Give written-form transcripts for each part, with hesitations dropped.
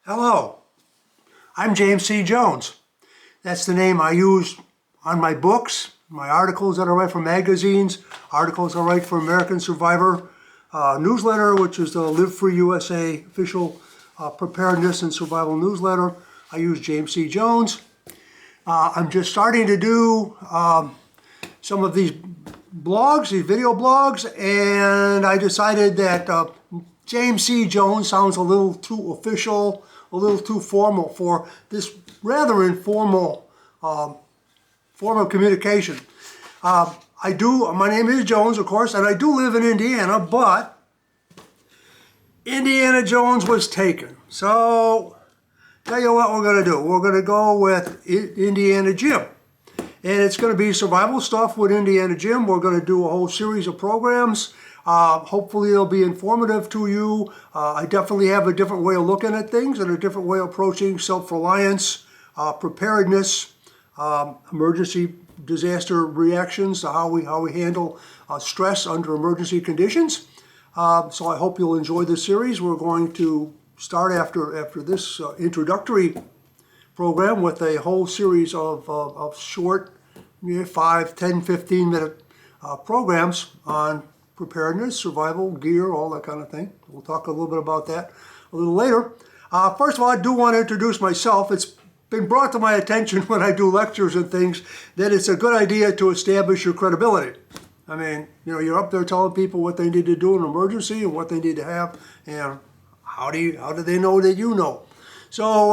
Hello, I'm James C. Jones. That's the name I use on my books, my articles that I write for magazines, articles I write for American Survivor newsletter, which is the Live Free USA official preparedness and survival newsletter. I use James C. Jones. I'm just starting to do some of these blogs, these video blogs, and I decided that James C. Jones sounds a little too official, a little too formal for this rather informal form of communication. My name is Jones, of course, and I do live in Indiana, but Indiana Jones was taken. So, tell you what we're going to do. We're going to go with Indiana Jim. And it's going to be survival stuff with Indiana Jim. We're going to do a whole series of programs. Hopefully it'll be informative to you. I definitely have a different way of looking at things and a different way of approaching self-reliance, preparedness, emergency disaster reactions, how we handle stress under emergency conditions. So I hope you'll enjoy this series. We're going to start after this introductory program with a whole series of short 5, 10, 15-minute programs on preparedness, survival, gear, all that kind of thing. We'll talk a little bit about that a little later. First of all, I do want to introduce myself. It's been brought to my attention when I do lectures and things that it's a good idea to establish your credibility. I mean, you're up there telling people what they need to do in an emergency and what they need to have, and how do they know that you know? So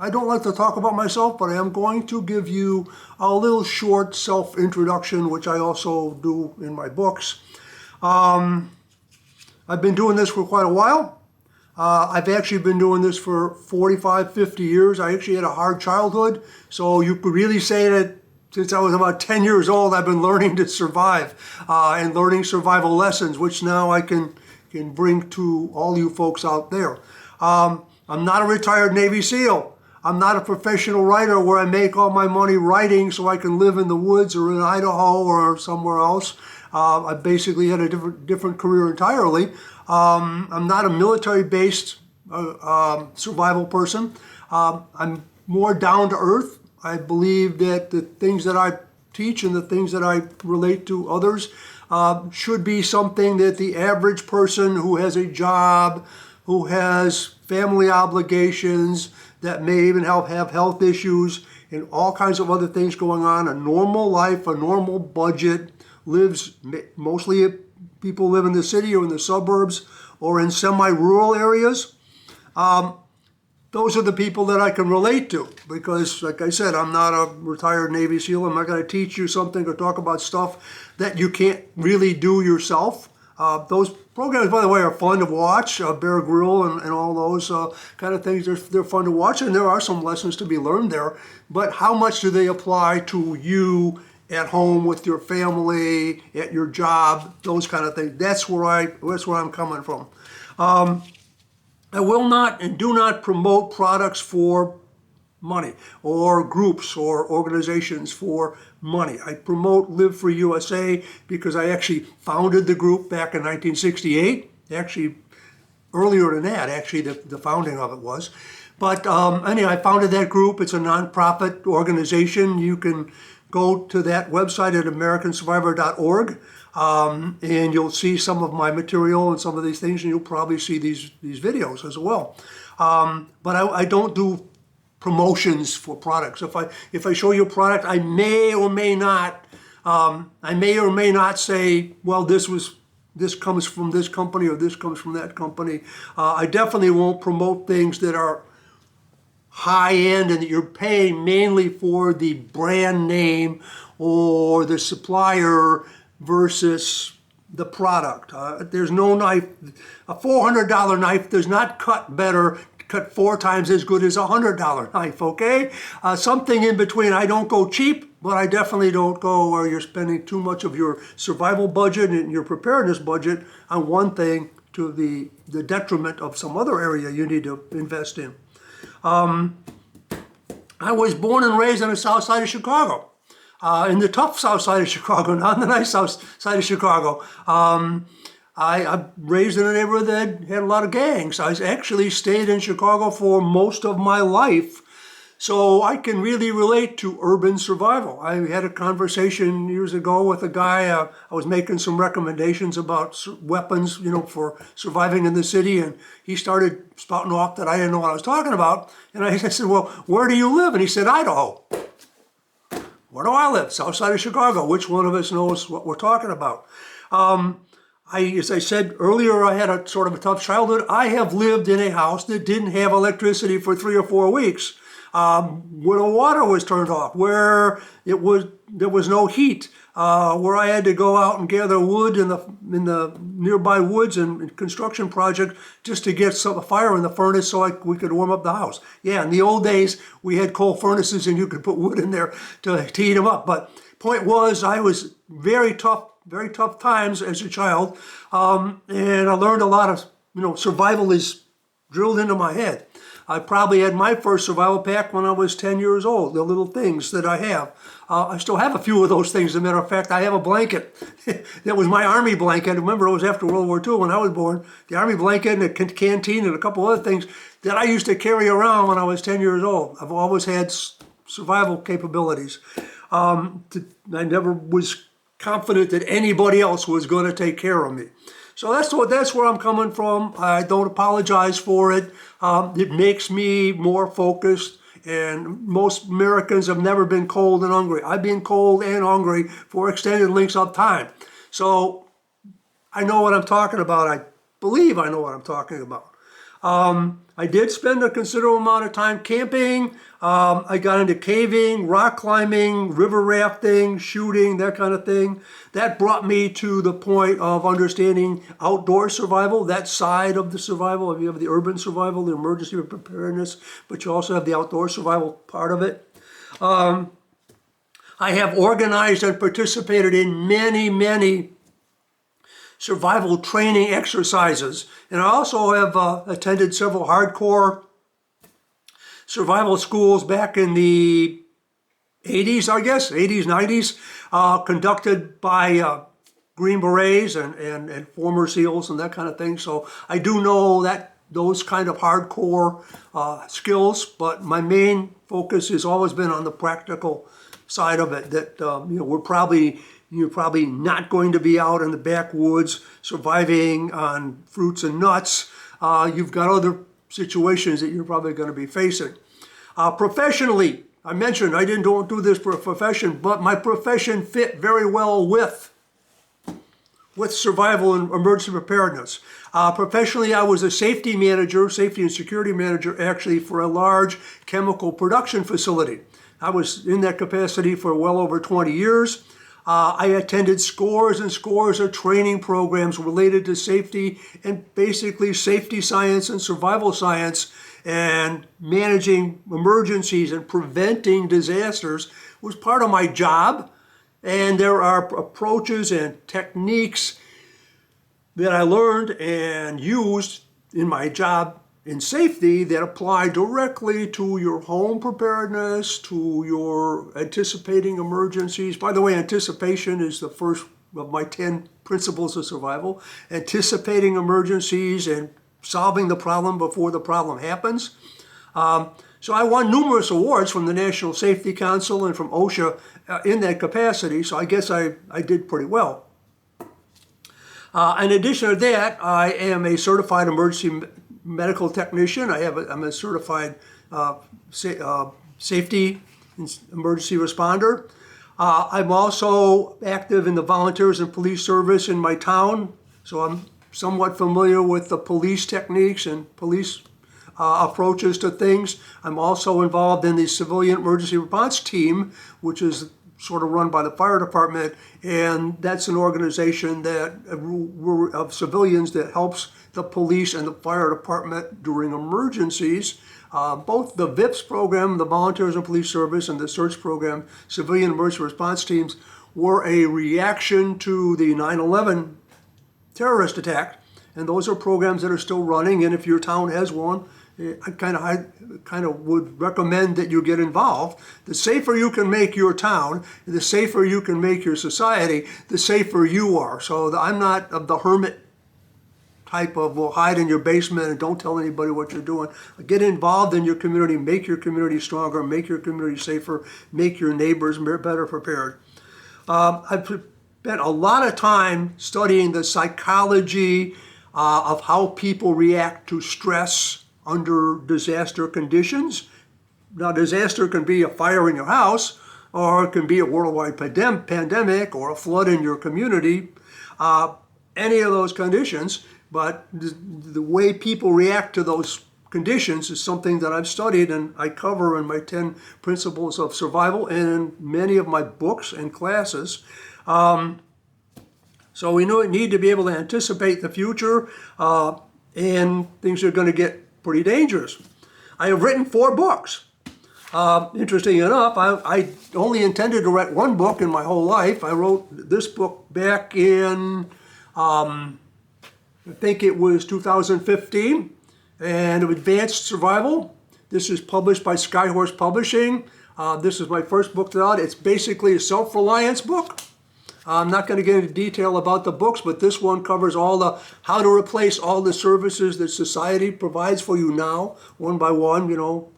I don't like to talk about myself, but I am going to give you a little short self-introduction, which I also do in my books. I've been doing this for quite a while. I've actually been doing this for 45, 50 years. I actually had a hard childhood, so you could really say that since I was about 10 years old, I've been learning to survive and learning survival lessons, which now I can bring to all you folks out there. I'm not a retired Navy SEAL. I'm not a professional writer where I make all my money writing so I can live in the woods or in Idaho or somewhere else. I basically had a different career entirely. I'm not a military-based survival person. I'm more down to earth. I believe that the things that I teach and the things that I relate to others should be something that the average person who has a job, who has family obligations, that may even have health issues and all kinds of other things going on, a normal life, a normal budget, mostly people live in the city or in the suburbs or in semi-rural areas. Those are the people that I can relate to because, like I said, I'm not a retired Navy SEAL. I'm not going to teach you something or talk about stuff that you can't really do yourself. Those programs, by the way, are fun to watch, Bear Grylls and all those kind of things. They're fun to watch, and there are some lessons to be learned there. But how much do they apply to you at home with your family, at your job, those kind of things? That's where I'm coming from. I will not and do not promote products for money or groups or organizations for money. I promote Live Free USA because I actually founded the group back in 1968. Actually, earlier than that, actually, the founding of it was. But anyway, I founded that group. It's a nonprofit organization. You can go to that website at americansurvivor.org and you'll see some of my material and some of these things, and you'll probably see these videos as well. But I don't do promotions for products. If I show you a product, I may or may not say, well, this comes from this company or this comes from that company. I definitely won't promote things that are high end and that you're paying mainly for the brand name or the supplier versus the product. There's no knife. A $400 knife does not cut 4 times as good as a $100 knife, okay? Something in between. I don't go cheap, but I definitely don't go where you're spending too much of your survival budget and your preparedness budget on one thing to the detriment of some other area you need to invest in. I was born and raised on the south side of Chicago, in the tough south side of Chicago, not the nice south side of Chicago. I'm raised in a neighborhood that had a lot of gangs. I actually stayed in Chicago for most of my life. So I can really relate to urban survival. I had a conversation years ago with a guy. I was making some recommendations about weapons, for surviving in the city, and he started spouting off that I didn't know what I was talking about. And I said, well, where do you live? And he said, Idaho. Where do I live? South side of Chicago. Which one of us knows what we're talking about? As I said earlier, I had a sort of a tough childhood. I have lived in a house that didn't have electricity for 3 or 4 weeks. Where the water was turned off, where there was no heat, where I had to go out and gather wood in the nearby woods and construction project just to get some fire in the furnace so we could warm up the house. Yeah, in the old days we had coal furnaces and you could put wood in there to heat them up. But point was, I was very tough times as a child, and I learned a lot of survival is drilled into my head. I probably had my first survival pack when I was 10 years old, the little things that I have. I still have a few of those things. As a matter of fact, I have a blanket. That was my Army blanket. Remember, it was after World War II when I was born. The Army blanket and a canteen and a couple other things that I used to carry around when I was 10 years old. I've always had survival capabilities. I never was confident that anybody else was going to take care of me. So that's where I'm coming from. I don't apologize for it. It makes me more focused, and most Americans have never been cold and hungry. I've been cold and hungry for extended lengths of time. So I know what I'm talking about. I believe I know what I'm talking about. I did spend a considerable amount of time camping. I got into caving, rock climbing, river rafting, shooting, that kind of thing. That brought me to the point of understanding outdoor survival, that side of the survival. You have the urban survival, the emergency preparedness, but you also have the outdoor survival part of it. I have organized and participated in many survival training exercises. And I also have attended several hardcore survival schools back in the 80s, I guess, 80s, 90s, conducted by Green Berets and former SEALs and that kind of thing. So I do know those kind of hardcore skills, but my main focus has always been on the practical side of it, that you're probably not going to be out in the backwoods surviving on fruits and nuts. You've got other situations that you're probably going to be facing. Professionally, I mentioned I don't do this for a profession, but my profession fit very well with survival and emergency preparedness. Professionally, I was a safety and security manager, actually, for a large chemical production facility. I was in that capacity for well over 20 years. I attended scores and scores of training programs related to safety and basically safety science and survival science, and managing emergencies and preventing disasters was part of my job. And there are approaches and techniques that I learned and used in my job in safety that apply directly to your home preparedness, to your anticipating emergencies. By the way, anticipation is the first of my 10 principles of survival. Anticipating emergencies and solving the problem before the problem happens. So I won numerous awards from the National Safety Council and from OSHA in that capacity, so I guess I did pretty well. In addition to that, I am a certified emergency medical technician. I'm a certified safety emergency responder. I'm also active in the volunteers and police service in my town, so I'm somewhat familiar with the police techniques and police approaches to things. I'm also involved in the civilian emergency response team, which is sort of run by the fire department, and that's an organization of civilians that helps the police and the fire department during emergencies. Both the VIPS program, the Volunteers and Police Service, and the search program, Civilian Emergency Response Teams, were a reaction to the 9/11 terrorist attack, and those are programs that are still running. And if your town has one, I kind of would recommend that you get involved. The safer you can make your town, the safer you can make your society, the safer you are. So I'm not of the hermit type of, well, hide in your basement and don't tell anybody what you're doing. Get involved in your community, make your community stronger, make your community safer, make your neighbors better prepared. I've spent a lot of time studying the psychology of how people react to stress under disaster conditions. Now, disaster can be a fire in your house, or it can be a worldwide pandemic, or a flood in your community, any of those conditions. But the way people react to those conditions is something that I've studied and I cover in my 10 Principles of Survival and in many of my books and classes. So we need to be able to anticipate the future, and things are going to get pretty dangerous. I have written 4 books. Interesting enough, I only intended to write 1 book in my whole life. I wrote this book back in, I think it was 2015, and Advanced Survival. This is published by Skyhorse Publishing. This is my first book out. It's basically a self-reliance book. I'm not going to get into detail about the books, but this one covers all the how to replace all the services that society provides for you now, one by one. You know,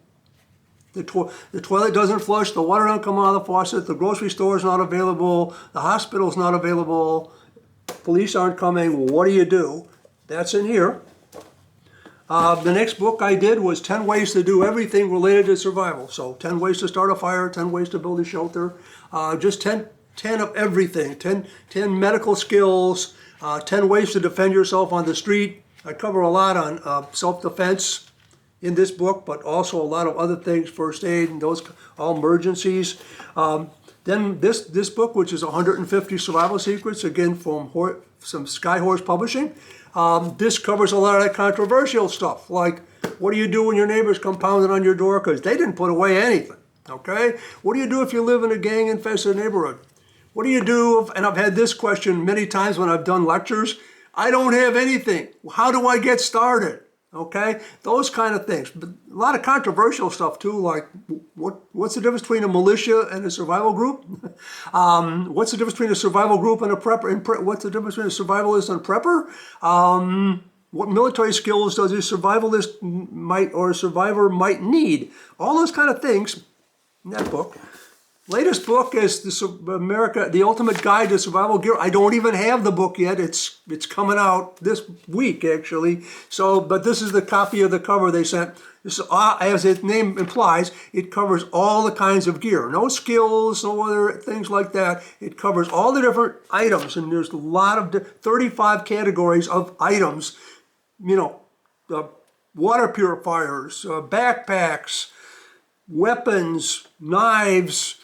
the toilet doesn't flush, the water doesn't come out of the faucet, the grocery store is not available, the hospital's not available, police aren't coming. Well, what do you do? That's in here. The next book I did was 10 ways to do everything related to survival. So 10 ways to start a fire, 10 ways to build a shelter, just 10 of everything, 10 medical skills, 10 ways to defend yourself on the street. I cover a lot on self-defense in this book, but also a lot of other things, first aid and those, all emergencies. Then this book, which is 150 Survival Secrets, again from some Skyhorse Publishing. This covers a lot of that controversial stuff, like what do you do when your neighbors come pounding on your door because they didn't put away anything, okay? What do you do if you live in a gang-infested neighborhood? What do you do, and I've had this question many times when I've done lectures, I don't have anything. How do I get started? Okay, those kind of things. But a lot of controversial stuff too, like what's the difference between a militia and a survival group? What's the difference between a survival group and a prepper? What's the difference between a survivalist and a prepper? What military skills does a survivalist or a survivor might need? All those kind of things in that book. Latest book is The Ultimate Guide to Survival Gear. I don't even have the book yet. It's coming out this week, actually. So, but this is the copy of the cover they sent. This, as its name implies, it covers all the kinds of gear. No skills, no other things like that. It covers all the different items, and there's a lot of 35 categories of items. You know, water purifiers, backpacks, weapons, knives,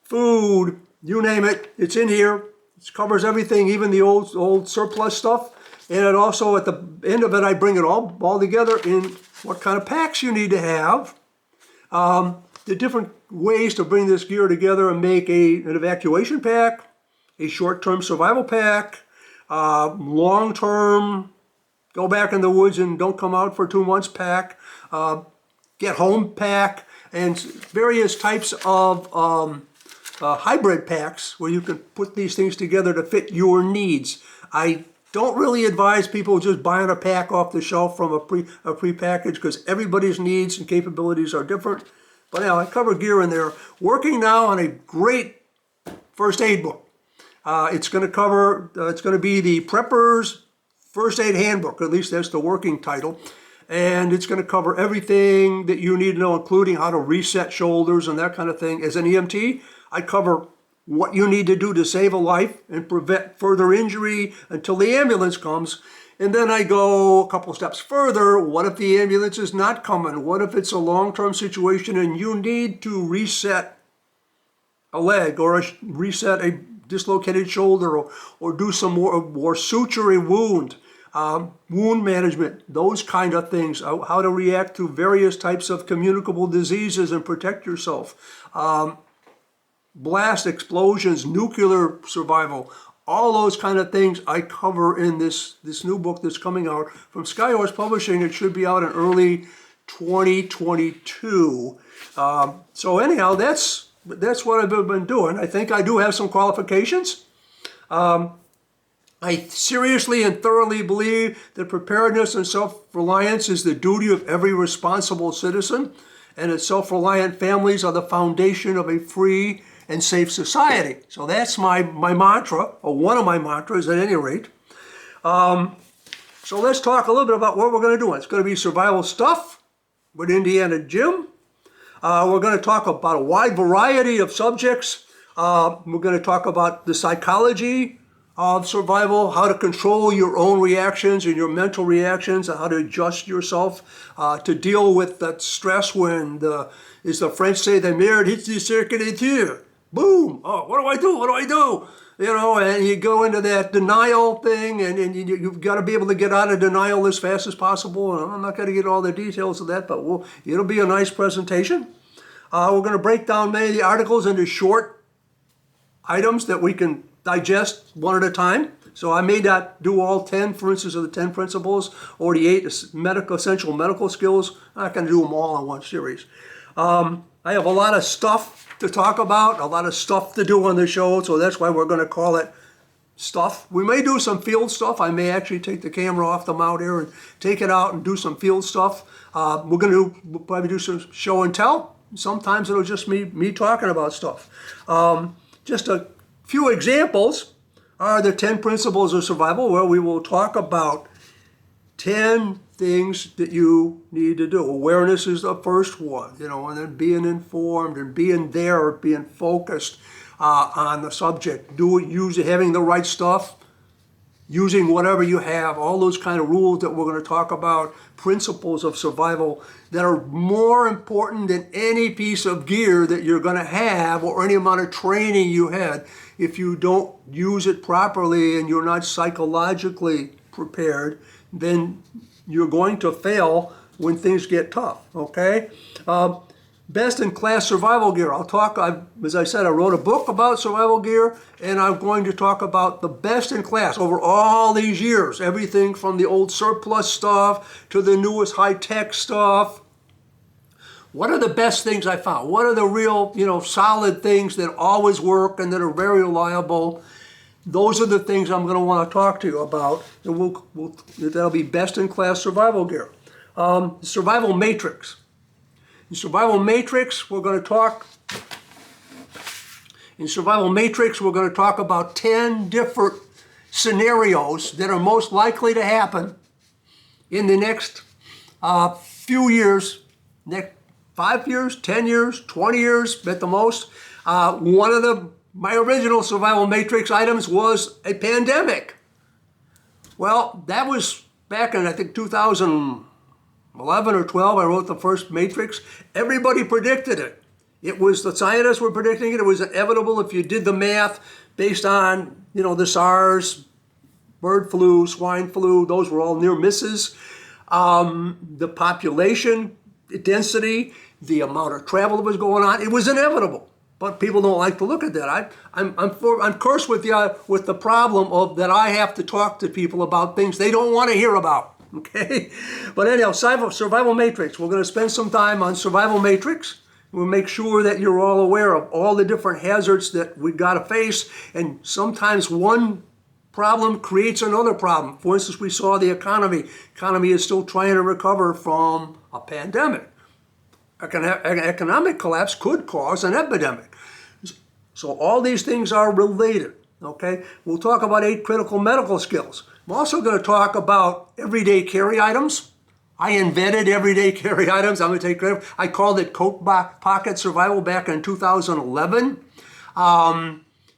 food, you name it, it's in here. It covers everything, even the old surplus stuff. And it also, at the end of it, I bring it all together in what kind of packs you need to have, the different ways to bring this gear together and make an evacuation pack, a short-term survival pack, long-term, go back in the woods and don't come out for 2 months pack, get home pack, and various types of hybrid packs where you can put these things together to fit your needs. I don't really advise people just buying a pack off the shelf from a pre-packaged because everybody's needs and capabilities are different. But yeah, I cover gear in there. Working now on a great first aid book. It's going to be the Prepper's First Aid Handbook, at least that's the working title. And it's going to cover everything that you need to know, including how to reset shoulders and that kind of thing. As an EMT, I cover what you need to do to save a life and prevent further injury until the ambulance comes. And then I go a couple steps further. What if the ambulance is not coming? What if it's a long-term situation and you need to reset a leg or reset a dislocated shoulder or do some more or suture a wound? Wound management, those kind of things, how to react to various types of communicable diseases and protect yourself. Blast, explosions, nuclear survival, all those kind of things I cover in this new book that's coming out from Skyhorse Publishing. It should be out in early 2022. So anyhow, that's what I've been doing. I think I do have some qualifications. I seriously and thoroughly believe that preparedness and self-reliance is the duty of every responsible citizen, and that self-reliant families are the foundation of a free and safe society. So that's my mantra, or one of my mantras at any rate. So let's talk a little bit about what we're going to do. It's going to be survival stuff with Indiana Jim. We're going to talk about a wide variety of subjects. We're going to talk about the psychology of survival, how to control your own reactions and your mental reactions, and how to adjust yourself to deal with that stress when, as the French say, the merde hits the circuit d'étude. Boom! Oh, what do I do? What do I do? You know, and you go into that denial thing, and you've got to be able to get out of denial as fast as possible. And I'm not going to get all the details of that, but it'll be a nice presentation. We're going to break down many of the articles into short items that we can digest one at a time. So I may not do all 10, for instance, of the 10 principles or the 8 essential medical skills. I'm not going to do them all in one series. I have a lot of stuff to talk about, a lot of stuff to do on the show, so that's why we're going to call it stuff. We may do some field stuff. I may actually take the camera off the mount here and take it out and do some field stuff. We'll probably do some show and tell. Sometimes it'll just me talking about stuff. Just a few examples are the 10 principles of survival, where we will talk about 10 things that you need to do. Awareness is the first one, you know, and then being informed and being there, being focused on the subject. Having the right stuff, using whatever you have, all those kind of rules that we're going to talk about, principles of survival that are more important than any piece of gear that you're going to have or any amount of training you had. If you don't use it properly and you're not psychologically prepared, then you're going to fail when things get tough, okay? Best in class survival gear. As I said, I wrote a book about survival gear, and I'm going to talk about the best in class over all these years. Everything from the old surplus stuff to the newest high-tech stuff. What are the best things I found? What are the real, solid things that always work and that are very reliable? Those are the things I'm going to want to talk to you about, and that'll be best in class survival gear. Survival matrix. In survival matrix, we're going to talk about 10 different scenarios that are most likely to happen in the next few years, next 5 years, 10 years, 20 years at the most. One of my original survival matrix items was a pandemic. Well, that was back in, I think, 2011 or 12. I wrote the first matrix. Everybody predicted it. The scientists were predicting it. It was inevitable if you did the math based on, the SARS, bird flu, swine flu. Those were all near misses. The population density, the amount of travel that was going on, it was inevitable. But people don't like to look at that. I'm cursed with the problem of that I have to talk to people about things they don't want to hear about. Okay, but anyhow, survival matrix. We're going to spend some time on survival matrix. We'll make sure that you're all aware of all the different hazards that we've got to face, and sometimes one problem creates another problem. For instance, we saw the economy. Economy is still trying to recover from a pandemic. Economic collapse could cause an epidemic. So all these things are related, okay? We'll talk about 8 critical medical skills. I'm also going to talk about everyday carry items. I invented everyday carry items. I'm going to take credit. I called it coat pocket survival back in 2011.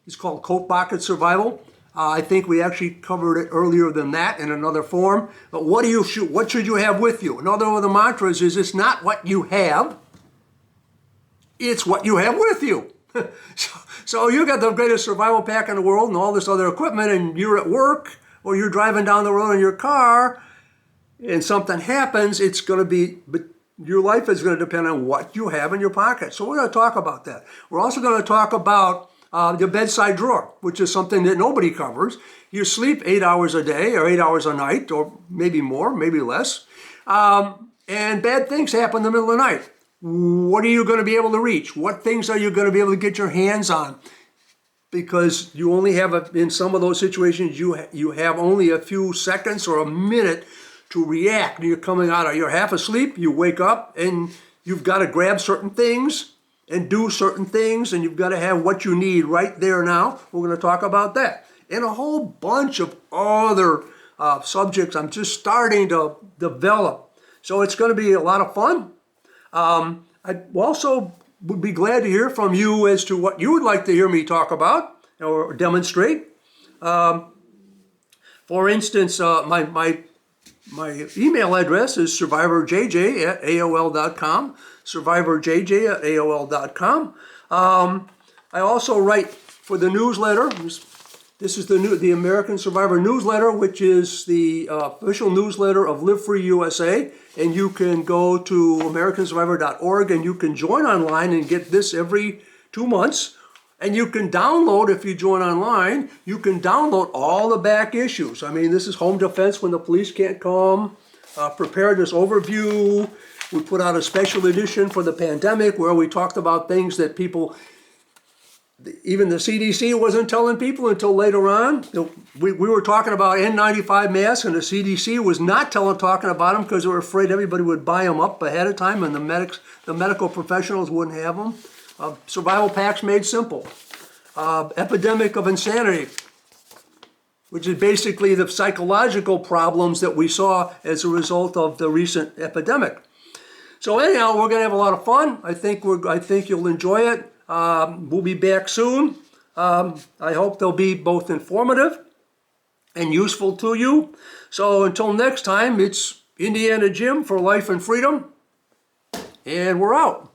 It's called coat pocket survival. I think we actually covered it earlier than that in another form. But what should you have with you? Another one of the mantras is it's not what you have, it's what you have with you. So you got the greatest survival pack in the world and all this other equipment, and you're at work or you're driving down the road in your car and something happens, but your life is going to depend on what you have in your pocket. So we're going to talk about that. We're also going to talk about the bedside drawer, which is something that nobody covers. You sleep 8 hours a day or 8 hours a night, or maybe more, maybe less. And bad things happen in the middle of the night. What are you going to be able to reach? What things are you going to be able to get your hands on? because you only have, in some of those situations, you have only a few seconds or a minute to react. You're coming out, you're half asleep, you wake up, and you've got to grab certain things and do certain things, and you've got to have what you need right there now. We're going to talk about that. And a whole bunch of other subjects I'm just starting to develop. So it's going to be a lot of fun. I also would be glad to hear from you as to what you would like to hear me talk about or demonstrate. For instance, my email address is survivorjj@aol.com, survivorjj@aol.com. I also write for the newsletter. This is the American Survivor newsletter, which is the official newsletter of Live Free USA. And you can go to americansurvivor.org and you can join online and get this every 2 months. And you can download, if you join online, you can download all the back issues. I mean, this is home defense when the police can't come, preparedness overview. We put out a special edition for the pandemic where we talked about things that people, even the CDC wasn't telling people until later on. We were talking about N95 masks, and the CDC was not talking about them because they were afraid everybody would buy them up ahead of time and the medical professionals wouldn't have them. Survival packs made simple. Epidemic of insanity, which is basically the psychological problems that we saw as a result of the recent epidemic. So anyhow, we're going to have a lot of fun. I think you'll enjoy it. We'll be back soon. I hope they'll be both informative and useful to you. So until next time, it's Indiana Jim for Life and Freedom, and we're out.